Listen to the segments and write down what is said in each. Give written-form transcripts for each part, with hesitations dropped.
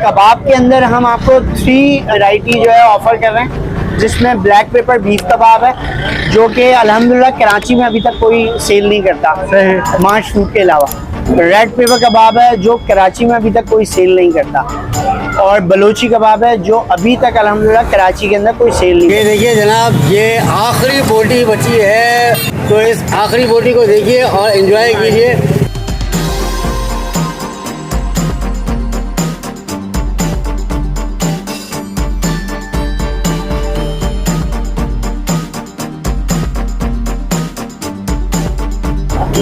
कबाब के अंदर हम आपको 3 वैरायटी जो है ऑफर कर रहे हैं, जिसमें ब्लैक पेपर बीफ कबाब है जो कि अल्हम्दुलिल्लाह कराची में अभी तक कोई सेल नहीं करता मार्च फूड के अलावा। रेड पेपर कबाब है जो कराची में अभी तक कोई सेल नहीं करता, और बलोची कबाब है जो अभी तक अल्हम्दुलिल्लाह कराची के अंदर कोई सेल नहीं। ये देखिए जनाब, ये आखिरी बोटी बची है, तो इस आखिरी बोटी को देखिए और एंजॉय कीजिए।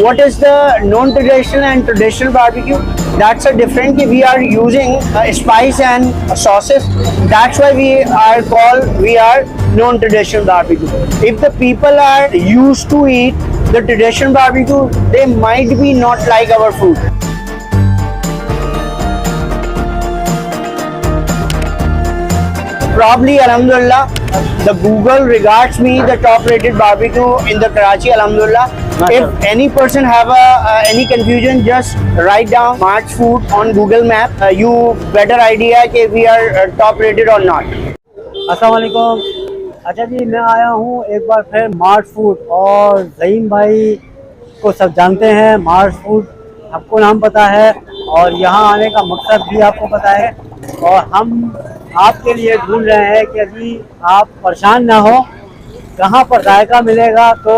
What is the non-traditional and traditional barbecue? That's a different. We are using spice and sauces. That's why we are non-traditional barbecue. If the people are used to eat the traditional barbecue, they might be not like our food. Probably, alhamdulillah, the Google regards me the top-rated barbecue in the Karachi, alhamdulillah. If any person have any confusion, just write down March Food on Google Map. You better idea कि we are top-rated or not. अस्सलाम वालेकुम। अच्छा जी, मैं आया हूँ एक बार फिर मार्च food, और ज़हीम भाई को सब जानते हैं। मार्च फूड आपको नाम पता है, और यहाँ आने का मकसद भी आपको पता है, और हम आपके लिए ढूंढ रहे हैं कि अभी आप परेशान ना हो, कहाँ पर जायका मिलेगा। तो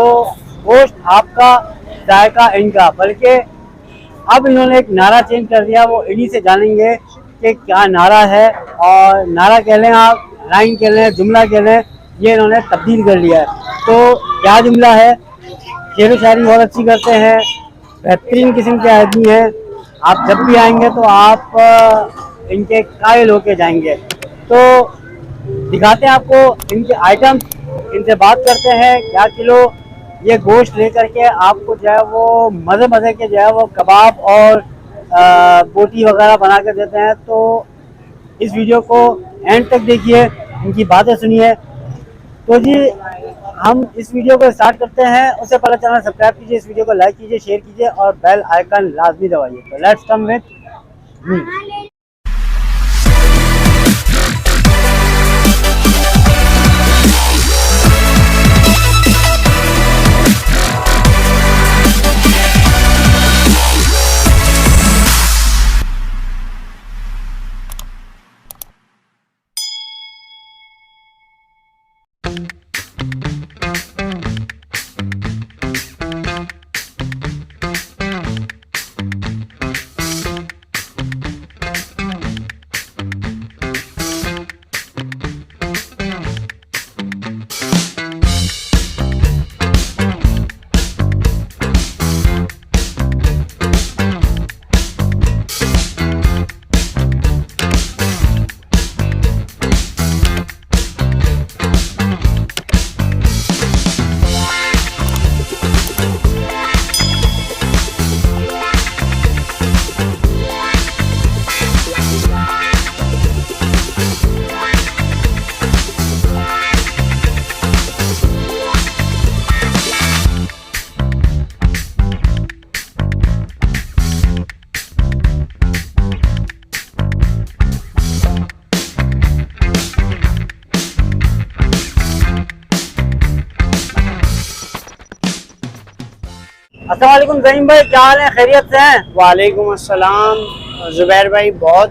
गोश्त आपका, जायका इनका। बल्कि अब इन्होंने एक नारा चेंज कर दिया, वो इन्हीं से जानेंगे कि क्या नारा है। और नारा कह लें आप, लाइन कह लें, जुमला कह लें, ये इन्होंने तब्दील कर लिया है। तो क्या जुमला है? शेर व शायरी बहुत अच्छी करते हैं, बेहतरीन किस्म के आदमी हैं। आप जब भी आएंगे तो आप इनके कायल होके जाएंगे। तो दिखाते हैं आपको इनके आइटम, इनसे बात करते हैं क्या किलो ये गोश्त लेकर के आपको जो है वो मज़े के जो है वो कबाब और बोटी वगैरह बना कर देते हैं। तो इस वीडियो को एंड तक देखिए, इनकी बातें सुनिए। तो जी, हम इस वीडियो को स्टार्ट करते हैं। उससे पहले चैनल सब्सक्राइब कीजिए, इस वीडियो को लाइक कीजिए, शेयर कीजिए और बेल आइकन लाजमी दबाइए। तो लेट्स कम विद मी। अस्सलाम वालेकुम ज़हीम भाई, क्या हाल है? खैरियत से हैं? वालेकुम अस्सलाम जुबैर भाई, बहुत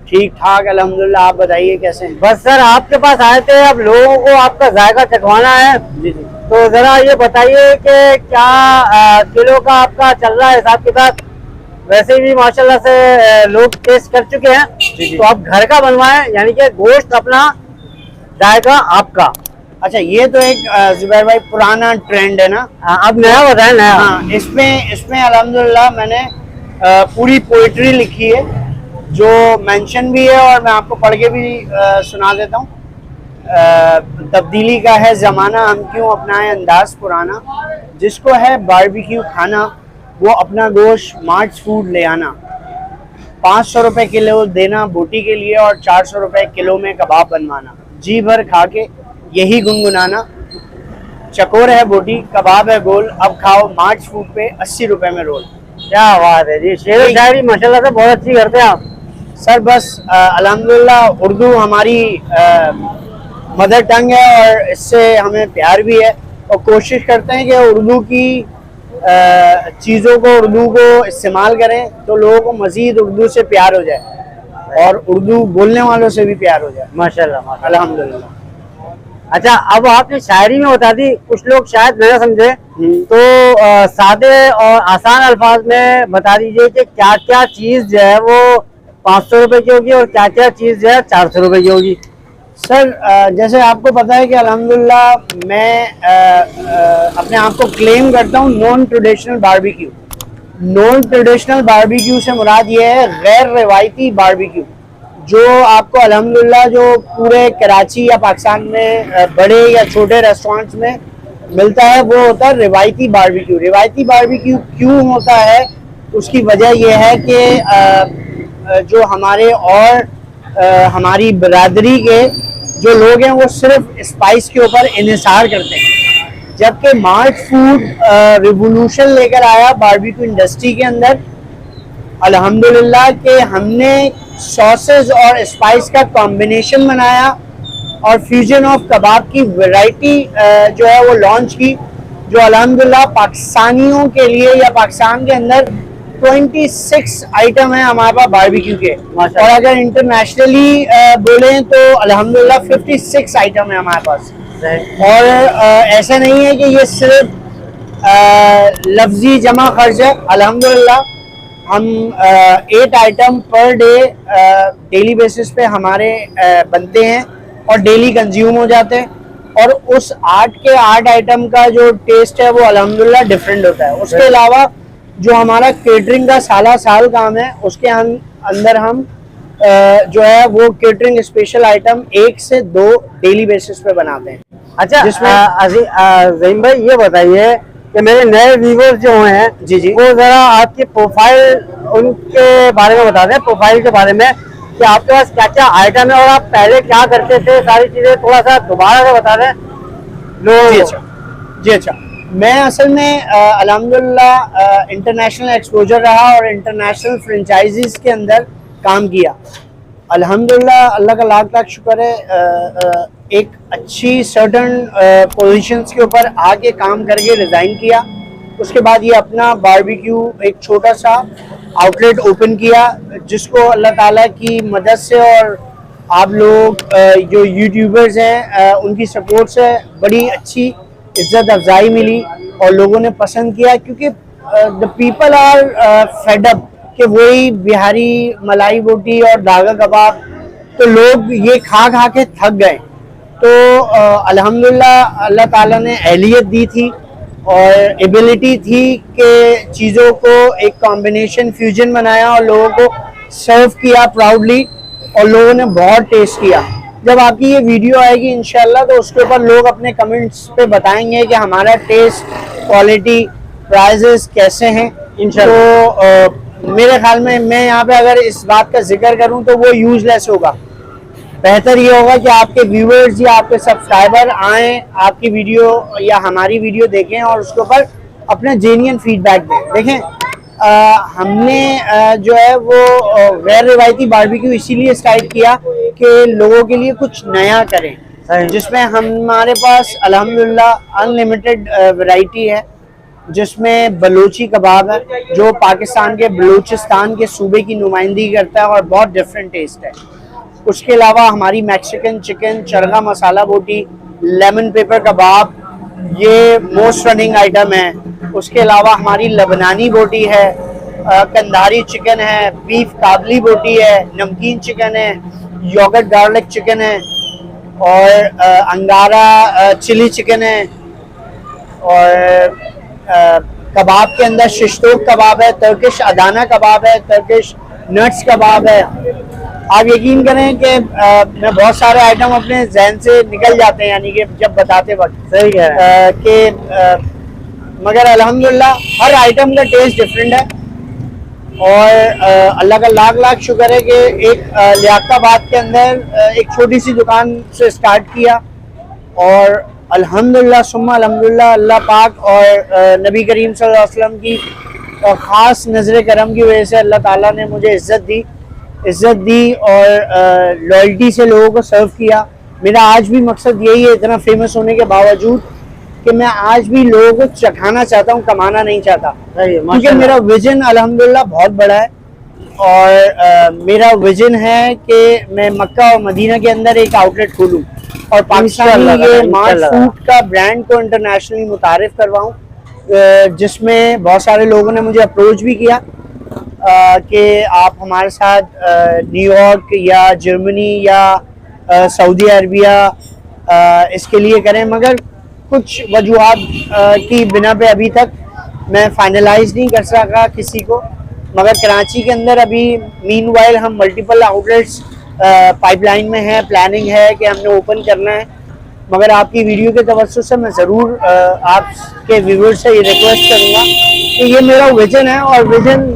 ठीक ठाक अल्हम्दुलिल्लाह। आप बताइए कैसे हैं? बस सर, आपके पास आए थे, अब लोगों को आपका जायका चखवाना है। जी जी। तो ज़रा ये बताइए कि क्या किलो का आपका चल रहा है हिसाब किताब? वैसे भी माशाल्लाह से लोग टेस्ट कर चुके हैं। जी। तो आप घर का बनवाएं, यानी कि गोश्त अपना, जायका आपका। अच्छा, ये तो एक जुबैर भाई पुराना ट्रेंड है ना। अब नया बताएं, नया। हाँ, इसमें अल्हम्दुलिल्लाह मैंने पूरी पोइट्री लिखी है जो मेंशन भी है, और मैं आपको पढ़ के भी सुना देता हूँ। तब्दीली का है ज़माना, हम क्यों अपनाएं अंदाज पुराना, जिसको है बारबेक्यू खाना वो अपना गोश्त मार्च फूड ले आना। 500 रुपये किलो देना बोटी के लिए, और 400 रुपये किलो में कबाब बनवाना। जी भर खा के यही गुनगुनाना, चकोर है बोटी, कबाब है गोल, अब खाओ मार्च फूड पे 80 रुपए में रोल। क्या बात है जी, शेर व शायरी माशाल्लाह से बहुत अच्छी करते हैं आप। सर बस अल्हम्दुलिल्लाह उर्दू हमारी मदर टंग है और इससे हमें प्यार भी है और कोशिश करते हैं कि उर्दू की चीज़ों को, उर्दू को इस्तेमाल करें तो लोगों को मज़ीद उर्दू से प्यार हो जाए और उर्दू बोलने वालों से भी प्यार हो जाए। माशाल्लाह माशाल्लाह। अल्हम्दुलिल्लाह। अच्छा, अब आपने शायरी में बता दी, कुछ लोग शायद नहीं समझे, तो सादे और आसान अल्फाज में बता दीजिए कि क्या क्या चीज़ जो है वो 500 रुपए की होगी और क्या क्या चीज़ जो है 400 रुपए की होगी। सर जैसे आपको पता है कि अल्हम्दुलिल्लाह मैं अपने आप को क्लेम करता हूँ non traditional barbecue. Non traditional barbecue से मुराद ये है गैर रिवायती बारबेक्यू, जो आपको अल्हम्दुलिल्लाह जो पूरे कराची या पाकिस्तान में बड़े या छोटे रेस्टोरेंट्स में मिलता है वो होता है रिवायती बारबेक्यू। रिवायती बारबेक्यू क्यों होता है, उसकी वजह यह है कि जो हमारे और हमारी बिरादरी के जो लोग हैं वो सिर्फ स्पाइस के ऊपर इन्हिसार करते हैं, जबकि मार्ट फूड रिवोल्यूशन लेकर आया बारबेक्यू इंडस्ट्री के अंदर। अल्हम्दुलिल्लाह के हमने सॉसेज और स्पाइस का कॉम्बिनेशन बनाया और फ्यूजन ऑफ कबाब की वैरायटी जो है वो लॉन्च की, जो अल्हम्दुलिल्लाह पाकिस्तानियों के लिए या पाकिस्तान के अंदर 26 आइटम है हमारे पास बारबेक्यू के, और अगर इंटरनेशनली बोलें तो अल्हम्दुलिल्लाह 56 आइटम है हमारे पास। और ऐसा नहीं है कि ये सिर्फ लफ्जी जमा खर्च है। अल्हम्दुलिल्लाह हम 8 item per day daily basis पे हमारे बनते हैं और डेली कंज्यूम हो जाते हैं, और उस 8 के 8 आइटम का जो टेस्ट है वो अल्हम्दुलिल्लाह डिफरेंट होता है। उसके अलावा जो हमारा केटरिंग का साल काम है उसके अंदर हम जो है वो केटरिंग स्पेशल आइटम 1 से 2 डेली बेसिस पे बनाते हैं। अच्छा, जिसमें ज़हीम भाई ये बताइए कि मेरे नए व्यूअर्स जो हैं जी जी वो जरा आपकी प्रोफाइल उनके बारे में बता दें, प्रोफाइल के बारे में कि आपके पास क्या क्या आइटम है और आप पहले क्या करते थे, सारी चीजें थोड़ा सा दोबारा से बता दें लोग। जी अच्छा, मैं असल में अल्हम्दुलिल्लाह इंटरनेशनल एक्सपोजर रहा और इंटरनेशनल फ्रेंचाइजीज के अंदर काम किया। अल्हम्दुलिल्लाह अल्लाह का लाख लाख शुक्र है, एक अच्छी सर्टन पोजीशंस के ऊपर आके काम करके रिज़ाइन किया। उसके बाद ये अपना बारबेक्यू एक छोटा सा आउटलेट ओपन किया, जिसको अल्लाह ताला की मदद से और आप लोग जो यूट्यूबर्स हैं उनकी सपोर्ट से बड़ी अच्छी इज्जत अफजाई मिली और लोगों ने पसंद किया, क्योंकि the people are fed up कि वही बिहारी मलाई बोटी और दागा कबाब, तो लोग ये खा खा के थक गए। तो अल्हम्दुलिल्लाह अल्लाह ताला ने अहलियत दी थी और एबिलिटी थी कि चीज़ों को एक कॉम्बिनेशन फ्यूजन बनाया और लोगों को सर्व किया प्राउडली, और लोगों ने बहुत टेस्ट किया। जब आपकी ये वीडियो आएगी इंशाल्लाह तो उसके ऊपर लोग अपने कमेंट्स पे बताएंगे कि हमारा टेस्ट, क्वालिटी, प्राइजेस कैसे हैं। तो मेरे ख्याल में मैं यहाँ पे अगर इस बात का जिक्र करूँ तो वो यूजलेस होगा। बेहतर ये होगा कि आपके व्यूअर्स या आपके सब्सक्राइबर आएँ, आपकी वीडियो या हमारी वीडियो देखें और उसके ऊपर अपना जेन्युइन फीडबैक दें। देखें हमने जो है वो गैर रिवायती बारबेक्यू इसीलिए स्टार्ट किया कि लोगों के लिए कुछ नया करें, जिसमें हमारे पास अल्हम्दुलिल्लाह अनलिमिटेड वैरायटी है, जिसमें बलोची कबाब है जो पाकिस्तान के बलूचिस्तान के सूबे की नुमाइंदगी करता है और बहुत डिफरेंट टेस्ट है। उसके अलावा हमारी मैक्सिकन चिकन, चरगा मसाला बोटी, लेमन पेपर कबाब, ये मोस्ट रनिंग आइटम है। उसके अलावा हमारी लबनानी बोटी है, कंधारी चिकन है, बीफ काबली बोटी है, नमकीन चिकन है, योगर्ट गार्लिक चिकन है, और अंगारा चिली चिकन है, और कबाब के अंदर शिश्तोक कबाब है, टर्किश अदाना कबाब है, टर्किश नट्स कबाब है। आप यकीन करें कि मैं बहुत सारे आइटम अपने जहन से निकल जाते हैं, यानी कि जब बताते वक्त सही है कि मगर अल्हम्दुलिल्लाह हर आइटम का टेस्ट डिफरेंट है। और अल्लाह का लाख लाख शुक्र है कि एक लियाकताबाद के अंदर एक छोटी सी दुकान से स्टार्ट किया, और अल्हम्दुलिल्लाह सुम्मा अल्हम्दुलिल्लाह अल्लाह पाक और नबी करीम सल्लल्लाहु अलैहि वसल्लम की ख़ास नज़र करम की वजह से अल्लाह ताला ने मुझे इज़्ज़त दी इज्जत दी और लॉयल्टी से लोगों को सर्व किया। मेरा आज भी मकसद यही है, इतना फेमस होने के बावजूद, कि मैं आज भी लोगों को चखाना चाहता हूँ, कमाना नहीं चाहता। क्योंकि मेरा विजन अल्हम्दुलिल्लाह बहुत बड़ा है और मेरा विजन है कि मैं मक्का और मदीना के अंदर एक आउटलेट खोलूँ और पाकिस्तान में ये मार्च फूड का ब्रांड को इंटरनेशनली मुतारिफ करवाऊँ, जिसमें बहुत सारे लोगों ने मुझे अप्रोच भी किया कि आप हमारे साथ न्यूयॉर्क या जर्मनी या सऊदी अरबिया इसके लिए करें, मगर कुछ वजूहात की बिना पे अभी तक मैं फाइनलाइज नहीं कर सका किसी को। मगर कराची के अंदर अभी मीनवाइल हम मल्टीपल आउटलेट्स पाइपलाइन में है, प्लानिंग है कि हमने ओपन करना है। मगर आपकी वीडियो के तवज्जुह से मैं ज़रूर आपके व्यूअर्स से ये रिक्वेस्ट करूँगा कि ये मेरा विजन है और विजन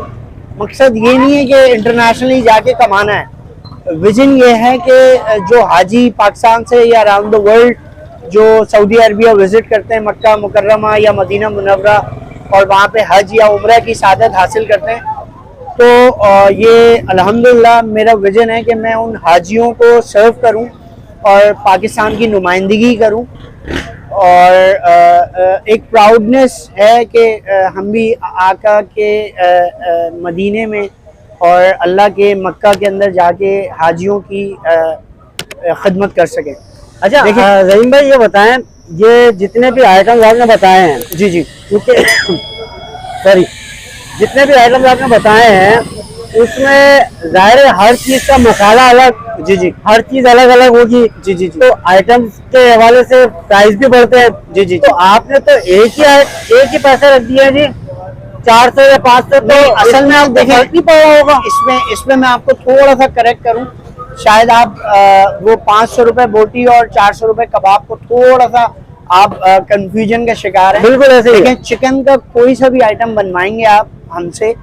मकसद ये नहीं है कि इंटरनेशनली जाके कमाना है। विजन ये है कि जो हाजी पाकिस्तान से या अराउंड द वर्ल्ड जो सऊदी अरबिया विजिट करते हैं, मक्का मुकर्रमा या मदीना मुनव्वरा, और वहाँ पे हज या उम्रा की सादत हासिल करते हैं, तो ये अल्हम्दुलिल्लाह मेरा विजन है कि मैं उन हाजियों को सर्व करूं और पाकिस्तान की नुमाइंदगी करूं। और एक प्राउडनेस है कि हम भी आका के मदीने में और अल्लाह के मक्का के अंदर जाके हाजियों की खिदमत कर सकें। अच्छा रहीम भाई, ये बताएं, ये जितने भी आइटम आपने बताए हैं, जी जी, क्योंकि सॉरी, जितने भी आइटम आपने बताए हैं उसमें जाहिर है हर चीज का मसाला अलग, जी जी, हर चीज अलग अलग होगी, जी जी जी, तो आइटम के हवाले से प्राइस भी बढ़ते हैं। जी जी, तो आपने तो एक ही पैसे रख दिया जी, 400 या 500, तो असल में आप देखें नहीं पड़ रहा होगा इसमें मैं आपको थोड़ा सा करेक्ट करूं, शायद आप वो 500 रुपए बोटी और 400 रुपए कबाब को थोड़ा सा आप कंफ्यूजन का शिकार है। बिल्कुल ऐसे ही। लेकिन चिकन का कोई सा भी आइटम बनवाएंगे आप हमसे,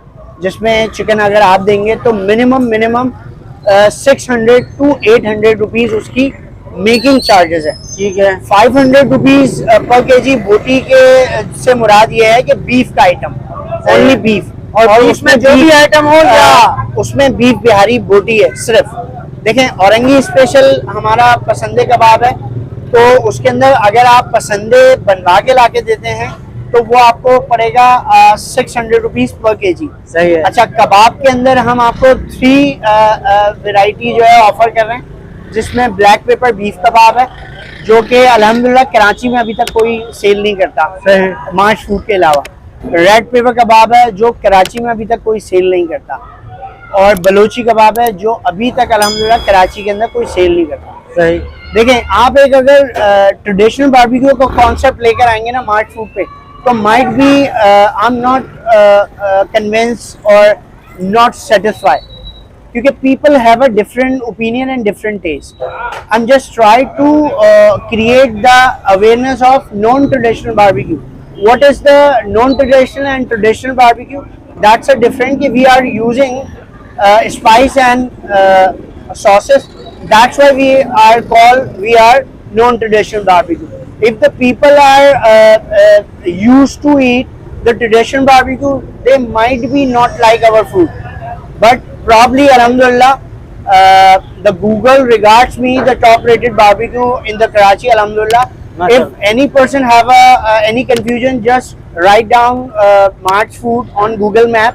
जिसमें चिकन अगर आप देंगे तो मिनिमम 600 to 800 रुपीज उसकी मेकिंग चार्जेस है। ठीक है। 500 रुपीज पर केजी बोटी के से मुराद ये है कि बीफ का आइटम, ओनली बीफ, और उसमें जो भी आइटम हो या उसमें बीफ बिहारी बोटी है सिर्फ। देखें, औरंगी स्पेशल हमारा पसंदे कबाब है, तो उसके अंदर अगर आप पसंदे बनवा के लाके देते हैं तो वो आपको पड़ेगा 600 रुपीज पर केजी। सही है। अच्छा, कबाब के अंदर हम आपको 3 वैरायटी जो है ऑफर कर रहे हैं, जिसमें ब्लैक पेपर बीफ कबाब है, जो कि अल्हम्दुलिल्लाह कराची में अभी तक कोई सेल नहीं करता मार्च फूड के अलावा। रेड पेपर कबाब है जो कराची में अभी तक कोई सेल नहीं करता, और बलोची कबाब है जो अभी तक अल्हम्दुलिल्लाह कराची के अंदर कोई सेल नहीं करता। सही। देखें, आप एक अगर ट्रेडिशनल बारबेक्यू का कॉन्सेप्ट लेकर आएंगे ना मार्च फूड पे, तो might be I am not convince और नॉट सेटिस्फाइड, क्योंकि people have a different opinion and different taste. I'm just trying to create the awareness of non-traditional barbecue. What is the non-traditional and traditional barbecue? That's a different. We are using spice and sauces. That's why we are non-traditional barbecue. If the people are used to eat the traditional barbecue, they might be not like our food, but probably alhamdulillah the Google regards me the top rated barbecue in the Karachi, alhamdulillah. If any person have any confusion, just write down March Food on Google Map.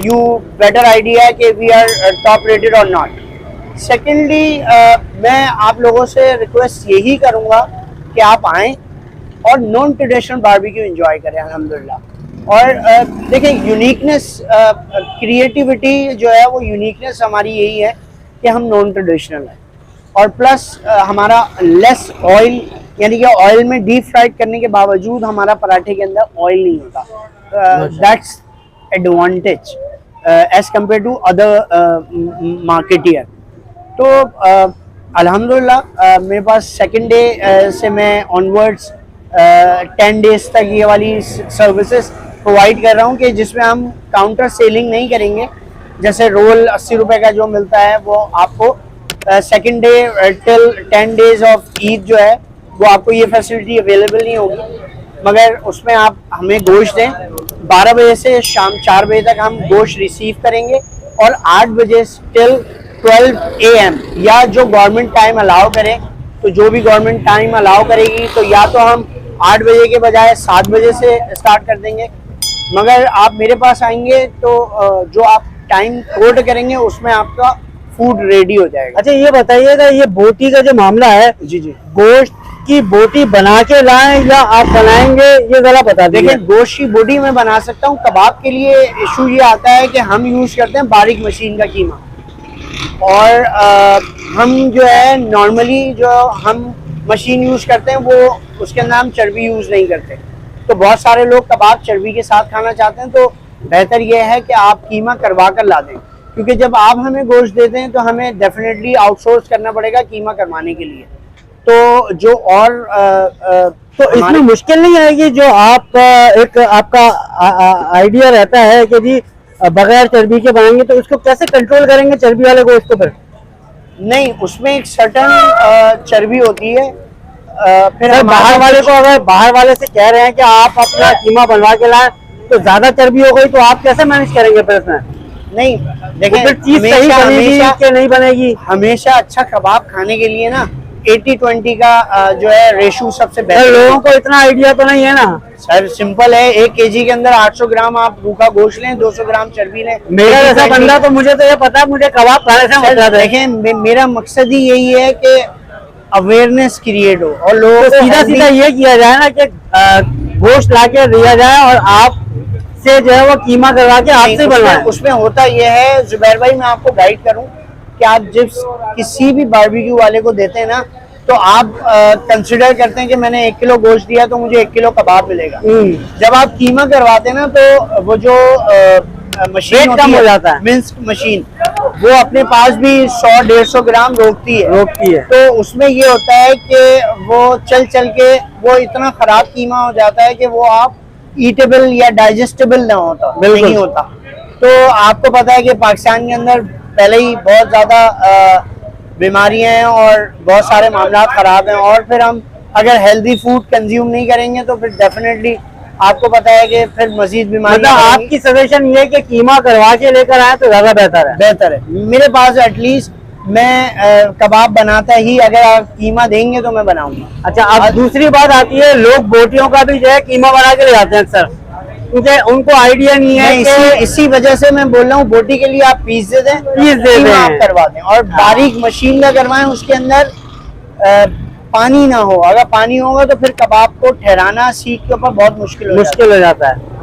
You better idea कि we are top rated or not. Secondly, मैं आप लोगों से request यही करूँगा कि आप आएँ और नॉन ट्रेडिशनल बारबेक्यू एंजॉय करें अल्हम्दुलिल्लाह। और देखें, यूनिकनेस, क्रिएटिविटी जो है वो यूनिकनेस हमारी यही है कि हम नॉन ट्रेडिशनल हैं, और प्लस हमारा लेस ऑयल, यानी कि ऑयल में डीप फ्राइड करने के बावजूद हमारा पराठे के अंदर ऑयल नहीं होता। That's advantage as compare to other marketeer. तो अल्हम्दुलिल्लाह मेरे पास सेकेंड डे से मैं ऑनवर्ड्स 10 डेज तक ये वाली सर्विसेज प्रोवाइड कर रहा हूँ, कि जिसमें हम काउंटर सेलिंग नहीं करेंगे। जैसे रोल 80 रुपए का जो मिलता है वो आपको second day till 10 days of Eid जो है वो आपको ये फैसिलिटी अवेलेबल नहीं होगी, मगर उसमें आप हमें गोश्त दें। 12 बजे से शाम 4 बजे तक हम गोश्त रिसीव करेंगे और 8 बजे टिल 12 AM, या जो गवर्नमेंट टाइम अलाउ करे, तो जो भी गवर्नमेंट टाइम अलाउ करेगी तो या तो हम 8 बजे के बजाय 7 बजे से स्टार्ट कर देंगे, मगर आप मेरे पास आएंगे तो जो आप टाइम कोड करेंगे उसमें आपका फूड रेडी हो जाएगा। अच्छा ये बताइएगा, ये बोटी का जो मामला है, जी जी, गोश्त की बोटी बना के लाएं या आप बनाएंगे, ये जरा बता दीजिए। देखिए गोश्त की बोटी मैं बना सकता हूँ। कबाब के लिए इशू ये आता है कि हम यूज करते हैं बारीक मशीन का कीमा, और हम जो है नॉर्मली जो हम मशीन यूज करते हैं वो उसके अंदर हम चर्बी यूज नहीं करते। तो बहुत सारे लोग कबाब चर्बी के साथ खाना चाहते हैं, तो बेहतर यह है कि आप कीमा करवा कर ला दें, क्योंकि जब आप हमें गोश्त देते हैं तो हमें डेफिनेटली आउटसोर्स करना पड़ेगा कीमा करवाने के लिए। तो जो और तो इसमें मुश्किल नहीं आएगी, जो आप एक आपका आइडिया रहता है कि जी बगैर चर्बी के बनाएंगे, तो उसको कैसे कंट्रोल करेंगे चर्बी वाले गोश्त को? फिर नहीं, उसमें एक सर्टन चर्बी होती है। फिर बाहर वाले को, अगर बाहर वाले से कह रहे हैं कि आप अपना कीमा बनवा के लाएं तो ज्यादा चर्बी हो गई, तो आप कैसे मैनेज करेंगे फिर इसमें? नहीं देखिए, तो चीज सही बनेगी कि नहीं बनेगी? हमेशा अच्छा कबाब खाने के लिए ना 80-20 का जो है रेशो सबसे बेहतर। लोगों को इतना आइडिया तो नहीं है ना सर। सिंपल है, 1 kg के अंदर 800 ग्राम आप भूखा गोश्त लें, 200 ग्राम चर्बी लें। मेरा जैसा बंदा, तो मुझे तो ये पता है, मुझे कबाब खाने से मतलब है। देखें, मेरा मकसद ही यही है कि अवेयरनेस क्रिएट हो और लोगों को सीधा सीधा ये किया जाए ना कि गोश्त ला के दिया जाए और आप से जो है वो कीमा करवा के आपसे बनवाएं। उसमें होता यह है जुबैर भाई, मैं आपको गाइड करूं कि आप जब किसी भी बारबेक्यू वाले को देते हैं ना, तो आप कंसिडर करते हैं कि मैंने 1 किलो गोश्त दिया तो मुझे 1 किलो कबाब मिलेगा। जब आप कीमा करवाते हैं ना, तो वो जो मशीन कम हो जाता है, मिन्स मशीन, वो अपने पास भी 100-150 ग्राम रोकती है। तो उसमें ये होता है कि वो चल चल के वो इतना खराब कीमा हो जाता है कि वो आप ईटेबल या डाइजेस्टेबल नहीं होता। तो आपको पता है कि पाकिस्तान के अंदर पहले ही बहुत ज्यादा बीमारियां हैं और बहुत सारे मामला खराब हैं, और फिर हम अगर हेल्दी फूड कंज्यूम नहीं करेंगे तो फिर डेफिनेटली आपको पता है कि फिर मजीद बीमारी। मतलब आपकी सजेशन ये है कि कीमा करवा के लेकर आए तो ज्यादा बेहतर है। मेरे पास एटलीस्ट मैं कबाब बनाता ही, अगर आप कीमा देंगे तो मैं बनाऊंगा। अच्छा, अब दूसरी बात आती है, लोग बोटियों का भी जो है कीमा बना के ले जाते हैं अक्सर, क्योंकि उनको आइडिया नहीं है। इसी वजह से मैं बोल रहा हूँ, बोटी के लिए आप पीस दे दें, कीमा आप करवा दें, और बारीक मशीन का करवाएं। उसके अंदर पानी ना हो, अगर पानी होगा तो फिर कबाब को ठहराना सीख के ऊपर बहुत मुश्किल हो जाता है।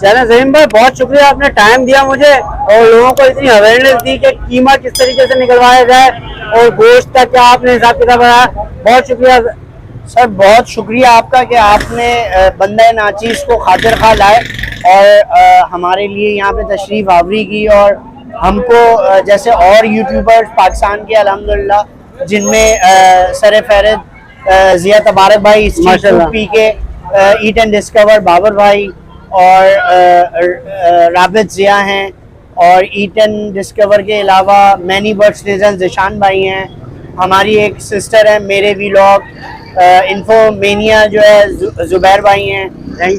चलें ज़हीम भाई, बहुत शुक्रिया, आपने टाइम दिया मुझे और लोगों को इतनी अवेयरनेस दी कि कीमा किस तरीके से निकलवाया जाए और गोश्त का क्या आपने हिसाब किताब बनाया। बहुत शुक्रिया सर, बहुत शुक्रिया आपका कि आपने बंदा नाचीज़ को खातिर खा लाए और हमारे लिए यहाँ पे तशरीफ आवरी की, और हमको जैसे और यूट्यूबर्स पाकिस्तान के अल्हम्दुलिल्लाह, जिनमें सर फहरिस्त जिया तबारक भाई, पी के ईट एंड डिस्कवर बाबर भाई, और राबित जिया हैं, और ईट एंड डिस्कवर के अलावा मैनी बर्ड्स रीजन जिशान भाई हैं, हमारी एक सिस्टर है मेरे व्लॉग इन्फोमेनिया जो है जुबैर भाई हैं,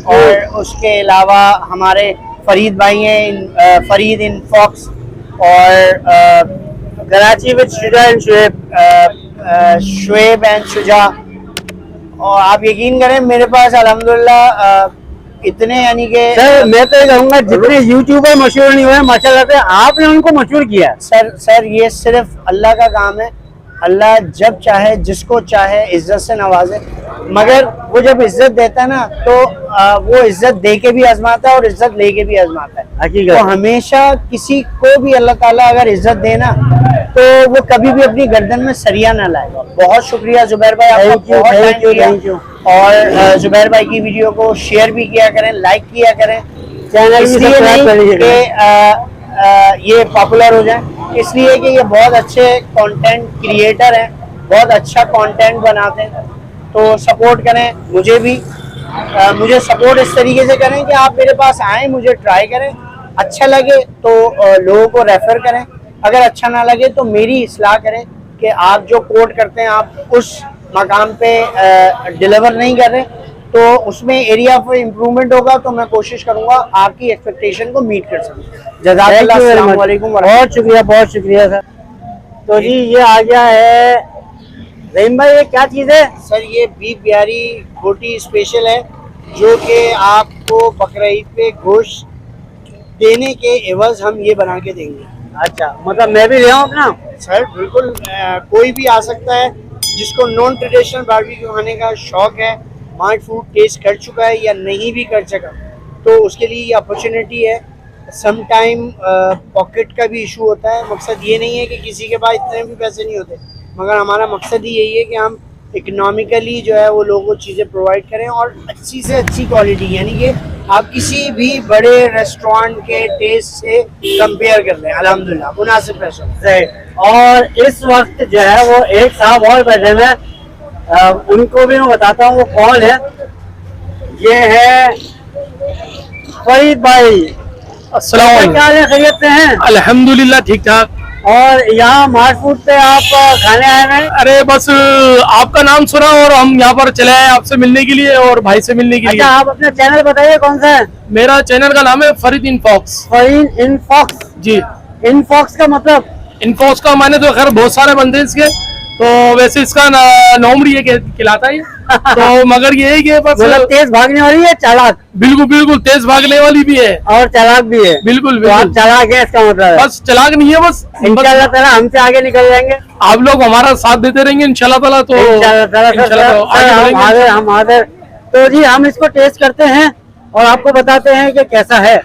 और उसके अलावा हमारे फरीद भाई हैं, फरीद इन फॉक्स, और Karachi with Shuja and Shoaib and Shuja. और आप यकीन करें मेरे पास अल्हम्दुलिल्लाह इतने, यानी कि सर मैं तो ये कहूँगा जितने यूट्यूबर मशहूर नहीं हुए माशाल्लाह से, आपने उनको मशहूर किया। सर ये सिर्फ अल्लाह का काम है। अल्लाह जब चाहे जिसको चाहे इज्जत से नवाजे, मगर वो जब इज्जत देता है ना तो वो इज्जत दे के भी आजमाता है और इज्जत लेके भी आजमाता है। तो हमेशा किसी को भी अल्लाह ताला अगर इज्जत देना तो वो कभी भी अपनी गर्दन में सरिया ना लाए। बहुत शुक्रिया जुबैर भाई, आपका थैंक यू। और जुबैर भाई की वीडियो को शेयर भी किया करें, लाइक किया करें, चैनल इसलिए कि ये पॉपुलर हो जाए, इसलिए कि ये बहुत अच्छे कंटेंट क्रिएटर हैं, बहुत अच्छा कंटेंट बनाते हैं। तो सपोर्ट करें मुझे भी, मुझे सपोर्ट इस तरीके से करें कि आप मेरे पास आएँ, मुझे ट्राई करें, अच्छा लगे तो लोगों को रेफर करें, अगर अच्छा ना लगे तो मेरी इस्लाह करें कि आप जो कोट करते हैं आप उस मकाम पे डिलीवर नहीं कर रहे, तो उसमें एरिया ऑफ इम्प्रूवमेंट होगा, तो मैं कोशिश करूंगा आपकी एक्सपेक्टेशन को मीट कर सकूं। जज़ाकल्लाह, अस्सलाम वालेकुम। बहुत शुक्रिया सर। तो जी ये आ गया है रहीम भाई, ये क्या चीज़ है? सर ये बीफ बिहारी बोटी स्पेशल है, जो कि आपको बकरा ईद पे गोश्त देने के एवज हम ये बना के देंगे। अच्छा, मतलब मैं भी ले आऊँ अपना? सर बिल्कुल, कोई भी आ सकता है जिसको नॉन ट्रेडिशनल बारबेक्यू खाने का शौक है, मार्ट फूड टेस्ट कर चुका है या नहीं भी कर सका, तो उसके लिए ये अपॉर्चुनिटी है। सम टाइम पॉकेट का भी इशू होता है। मकसद ये नहीं है कि किसी के पास इतने भी पैसे नहीं होते, मगर हमारा मकसद ही यही है कि हम इकोनॉमिकली जो है वो लोगों को चीज़ें प्रोवाइड करें और अच्छी से अच्छी क्वालिटी, यानी कि आप किसी भी बड़े रेस्टोरेंट के टेस्ट से कंपेयर कर लें, अल्हम्दुलिल्लाह मुनासिब पैसों में। और इस वक्त जो है वो एक साहब और बैठे हुए हैं, उनको भी मैं बताता हूँ वो कौन है। ये है फरीद भाई। अस्सलाम वालेकुम। क्या हाल है, खैरियत से हैं? अल्हम्दुलिल्लाह ठीक ठाक। और यहाँ मार्ट फूड पे आप खाने आए हैं? अरे बस आपका नाम सुना और हम यहाँ पर चले आए आपसे मिलने के लिए और भाई से मिलने के अच्छा, लिए। आप अपना चैनल बताइए कौन सा है? मेरा चैनल का नाम है फरीद इनफॉक्स। फरीद इनफॉक्स। जी, इनफॉक्स का मतलब? इनफॉक्स का मैंने तो खैर बहुत सारे बंदे इसके, तो वैसे इसका नॉमरी ये खिलाता है तो मगर ये है कि बस मतलब तेज भागने वाली है, चालाक? बिल्कुल बिल्कुल, तेज भागने वाली भी है और चालाक भी है? बिल्कुल तो आप बिल्कुल। चालाक है इसका मतलब? बस चालाक नहीं है, बस इंशाल्लाह ताला हमसे आगे निकल जाएंगे। आप लोग हमारा साथ देते रहेंगे इंशाल्लाह ताला, तो इंशाल्लाह ताला इंशाल्लाह तो आगे हम बढ़ेंगे। हाजिर, हम हाजिर। तो जी हम इसको टेस्ट करते हैं और आपको बताते हैं कि कैसा है।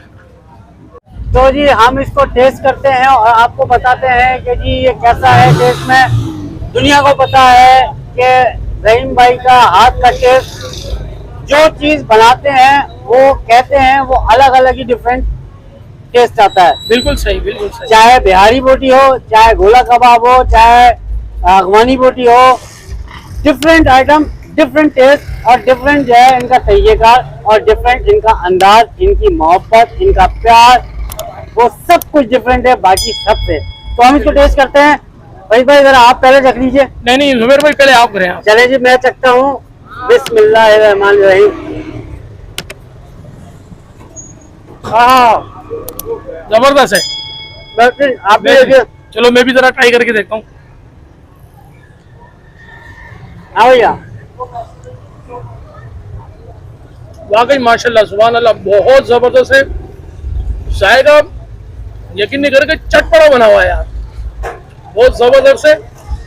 तो जी हम इसको टेस्ट करते हैं और आपको बताते हैं कि जी ये कैसा है टेस्ट में। दुनिया को पता है कि रहीम भाई का हाथ का टेस्ट, जो चीज बनाते हैं वो कहते हैं वो अलग अलग ही डिफरेंट टेस्ट आता है। बिल्कुल सही, बिल्कुल सही। चाहे बिहारी बोटी हो, चाहे गोला कबाब हो, चाहे अफगानी बोटी हो, डिफरेंट आइटम, डिफरेंट टेस्ट और डिफरेंट जो है इनका तरीक़ेकार और डिफरेंट इनका अंदाज, इनकी मोहब्बत, इनका प्यार, वो सब कुछ डिफरेंट है बाकी सबसे। तो हम इसको टेस्ट करते हैं। भाई जरा आप पहले चख लीजिए। नहीं जुबैर भाई पहले आप करें। चले जी मैं चखता हूँ। बिस्मिल्लाहिर्रहमानिर्रहीम। जबरदस्त है। आप भी देखिए। चलो मैं भी जरा ट्राई करके देखता हूँ। हाँ भैया, वाकई माशाल्लाह सुभान अल्लाह, बहुत जबरदस्त है। जायका यकीन नहीं करके चटपटा बना हुआ है यार, बहुत जबरदस्त है।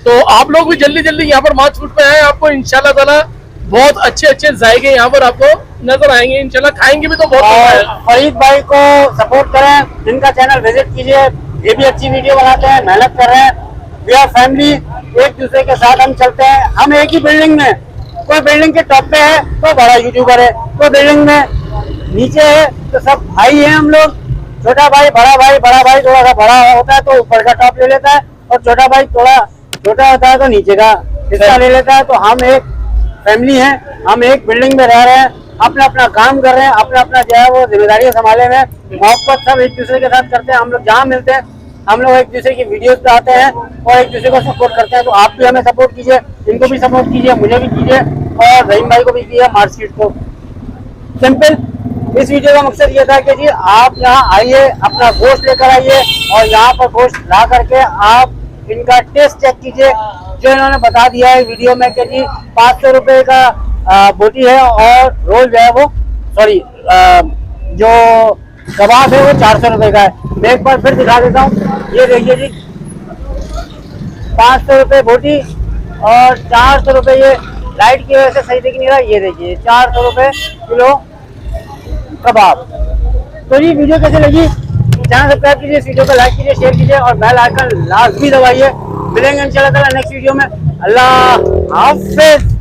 तो आप लोग भी जल्दी जल्दी यहाँ पर मार्ट फूड पे आए, आपको इंशाल्लाह ताला बहुत अच्छे अच्छे जायके यहाँ पर आपको नजर आएंगे। इंशाल्लाह खाएंगे भी तो बहुत मजा आएगा। फरीद भाई को सपोर्ट करें, इनका चैनल विजिट कीजिए, ये भी अच्छी वीडियो बनाते हैं, मेहनत कर रहे हैं। वी आर फैमिली, एक दूसरे के साथ हम चलते हैं। हम एक ही बिल्डिंग में, कोई बिल्डिंग के टॉप पे है तो बड़ा यूट्यूबर है, कोई बिल्डिंग में नीचे है तो सब भाई हैं हम लोग। छोटा भाई, बड़ा भाई थोड़ा सा बड़ा होता है तो ऊपर का टॉप ले लेता है, और छोटा भाई थोड़ा छोटा होता है तो नीचे का हिस्सा ले लेता है। तो हम एक फैमिली है, हम एक बिल्डिंग में रह रहे हैं, अपना अपना काम कर रहे हैं, अपना अपना जो है वो जिम्मेदारियां संभाले में, मोहब्बत सब एक दूसरे के साथ करते हैं। हम लोग जहाँ मिलते हैं हम लोग एक दूसरे की वीडियोस पे आते हैं और एक दूसरे को सपोर्ट करते हैं। तो आप भी हमें सपोर्ट कीजिए, इनको भी सपोर्ट कीजिए, मुझे भी कीजिए और रहीम भाई को भी कीजिए, मार्कशीट को। सिंपल इस वीडियो का मकसद ये था कि जी आप यहाँ आइए, अपना गोश्त लेकर आइए और यहाँ पर गोश्त ला करके आप इनका टेस्ट चेक कीजिए। जो इन्होंने बता दिया है वीडियो में कि जी 500 रुपये का बोटी है और रोल जो है वो सॉरी जो कबाब है वो 400 रुपये का है। मैं एक बार फिर दिखा देता हूँ, ये देखिए जी 500 रुपये बोटी और 400 रुपये, ये लाइट की वजह से सही दिख नहीं रहा, ये देखिए 400 रुपये किलो कबाब। तो ये वीडियो कैसे लगी, चैनल सब्सक्राइब कीजिए, इस वीडियो को लाइक कीजिए, शेयर कीजिए और बेल आइकन लाजमी दबाइए। मिलेंगे इंशाल्लाह ताला नेक्स्ट वीडियो में। अल्लाह हाफिज।